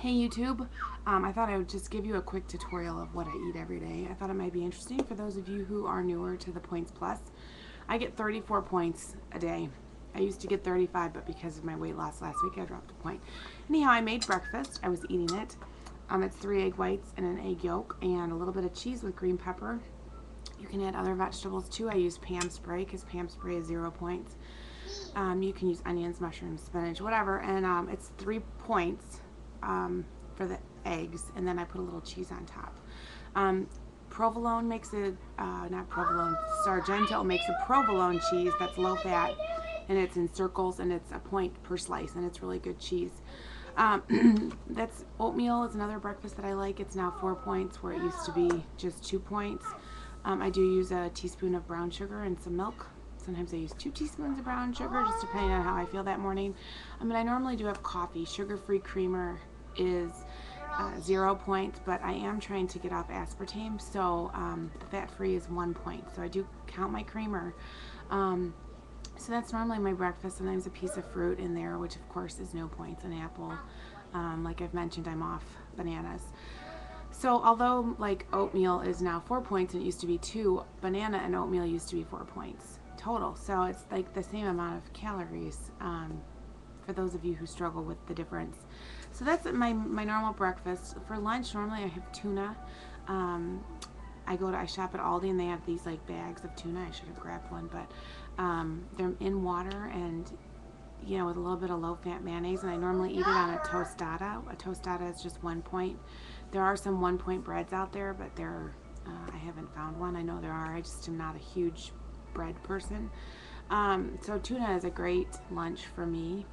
Hey YouTube, I thought I would just give you a quick tutorial of what I eat every day. I thought it might be interesting for those of you who are newer to the Points Plus. I get 34 points a day. I used to get 35, but because of my weight loss last week, I dropped a point. Anyhow, I made breakfast. I was eating it. It's 3 egg whites and an egg yolk and a little bit of cheese with green pepper. You can add other vegetables too. I use Pam Spray because Pam Spray is 0 points. You can use onions, mushrooms, spinach, whatever, and it's 3 points for the eggs, and then I put a little cheese on top. Provolone makes it, not provolone, Sargento makes a provolone cheese that's low fat, and it's in circles, and it's a point per slice, and it's really good cheese. That's oatmeal is another breakfast that I like. It's now 4 points where it used to be just 2 points. I do use a teaspoon of brown sugar and some milk. Sometimes I use 2 teaspoons of brown sugar, just depending on how I feel that morning. I normally do have coffee. Sugar-free creamer is 0 points, but I am trying to get off aspartame, so fat-free is 1 point. So I do count my creamer. So that's normally my breakfast. Sometimes a piece of fruit in there, which of course is no points, an apple. Like I've mentioned, I'm off bananas. So although like oatmeal is now 4 points and it used to be 2, banana and oatmeal used to be 4 points total. So it's like the same amount of calories for those of you who struggle with the difference. So that's my normal breakfast. For lunch, normally I have tuna. I shop at Aldi and they have these like bags of tuna. I should have grabbed one, but they're in water and with a little bit of low-fat mayonnaise, and I normally eat it on a tostada. A tostada is just 1 point. There are some 1 point breads out there, but I haven't found one. I know there are. I just am not a huge bread person. So tuna is a great lunch for me.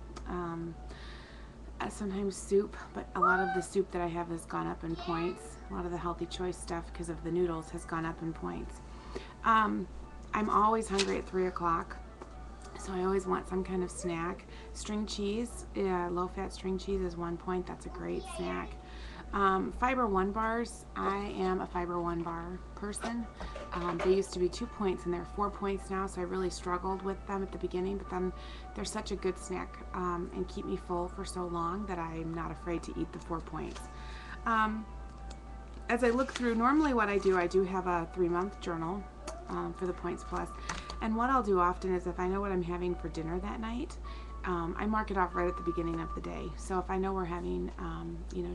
Sometimes soup, but a lot of the soup that I have has gone up in points. A lot of the healthy choice stuff, because of the noodles, has gone up in points. I'm always hungry at 3 o'clock. So I always want some kind of snack. String cheese, low-fat string cheese is 1 point. That's a great snack. Fiber One bars, I am a Fiber One bar person. They used to be 2 points and they're 4 points now, so I really struggled with them at the beginning, but then they're such a good snack and keep me full for so long that I'm not afraid to eat the 4 points. As I look through, normally what I do have a 3-month journal for the Points Plus. And what I'll do often is if I know what I'm having for dinner that night, I mark it off right at the beginning of the day. So if I know we're having,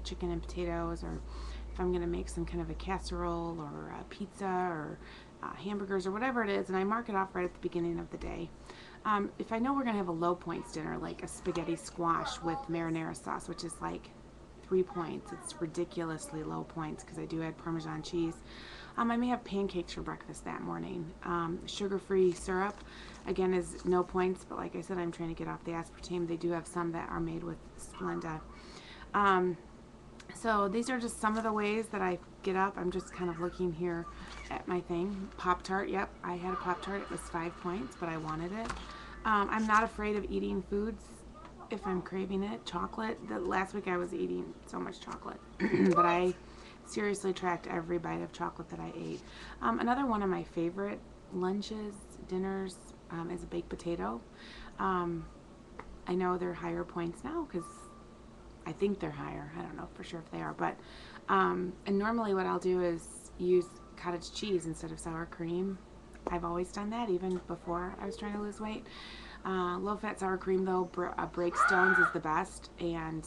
chicken and potatoes, or if I'm going to make some kind of a casserole or a pizza or hamburgers or whatever it is, and I mark it off right at the beginning of the day. If I know we're going to have a low points dinner, like a spaghetti squash with marinara sauce, which is like 3 points. It's ridiculously low points because I do add Parmesan cheese. I may have pancakes for breakfast that morning. Sugar-free syrup, again, is no points, but like I said, I'm trying to get off the aspartame. They do have some that are made with Splenda. So these are just some of the ways that I get up. I'm just kind of looking here at my thing. Pop-Tart, yep, I had a Pop-Tart. It was 5 points, but I wanted it. I'm not afraid of eating foods if I'm craving it. Chocolate, last week I was eating so much chocolate, but I seriously tracked every bite of chocolate that I ate. Another one of my favorite lunches, dinners, is a baked potato. I know they're higher points now because I think they're higher. I don't know for sure if they are, but and normally what I'll do is use cottage cheese instead of sour cream. I've always done that even before I was trying to lose weight. Low-fat sour cream, though, Breakstones is the best, and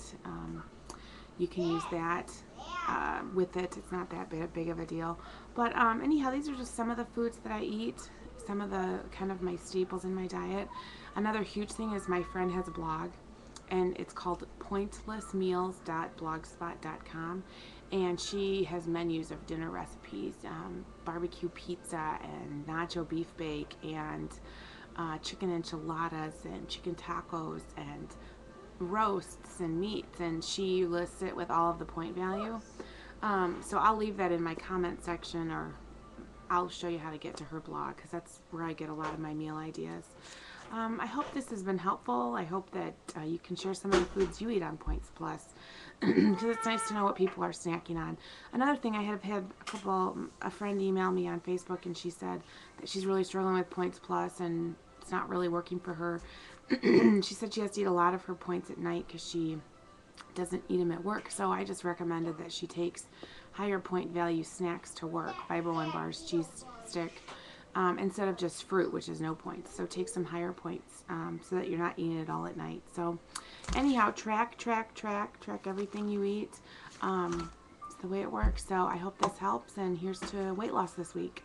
you can use that with it. It's not that big of a deal. But anyhow, these are just some of the foods that I eat, some of the kind of my staples in my diet. Another huge thing is my friend has a blog, and it's called pointlessmeals.blogspot.com, and she has menus of dinner recipes, barbecue pizza and nacho beef bake and chicken enchiladas and chicken tacos and roasts and meats, and she lists it with all of the point value. So I'll leave that in my comment section, or I'll show you how to get to her blog, because that's where I get a lot of my meal ideas. I hope this has been helpful. I hope that you can share some of the foods you eat on Points Plus, because it's nice to know what people are snacking on. Another thing, I have had a friend email me on Facebook, and she said that she's really struggling with Points Plus and it's not really working for her. She said she has to eat a lot of her points at night because she doesn't eat them at work. So I just recommended that she takes higher point value snacks to work, Fiber One bars, cheese stick, instead of just fruit, which is no points. So take some higher points so that you're not eating it all at night. So anyhow, track everything you eat. It's the way it works. So I hope this helps, and here's to weight loss this week.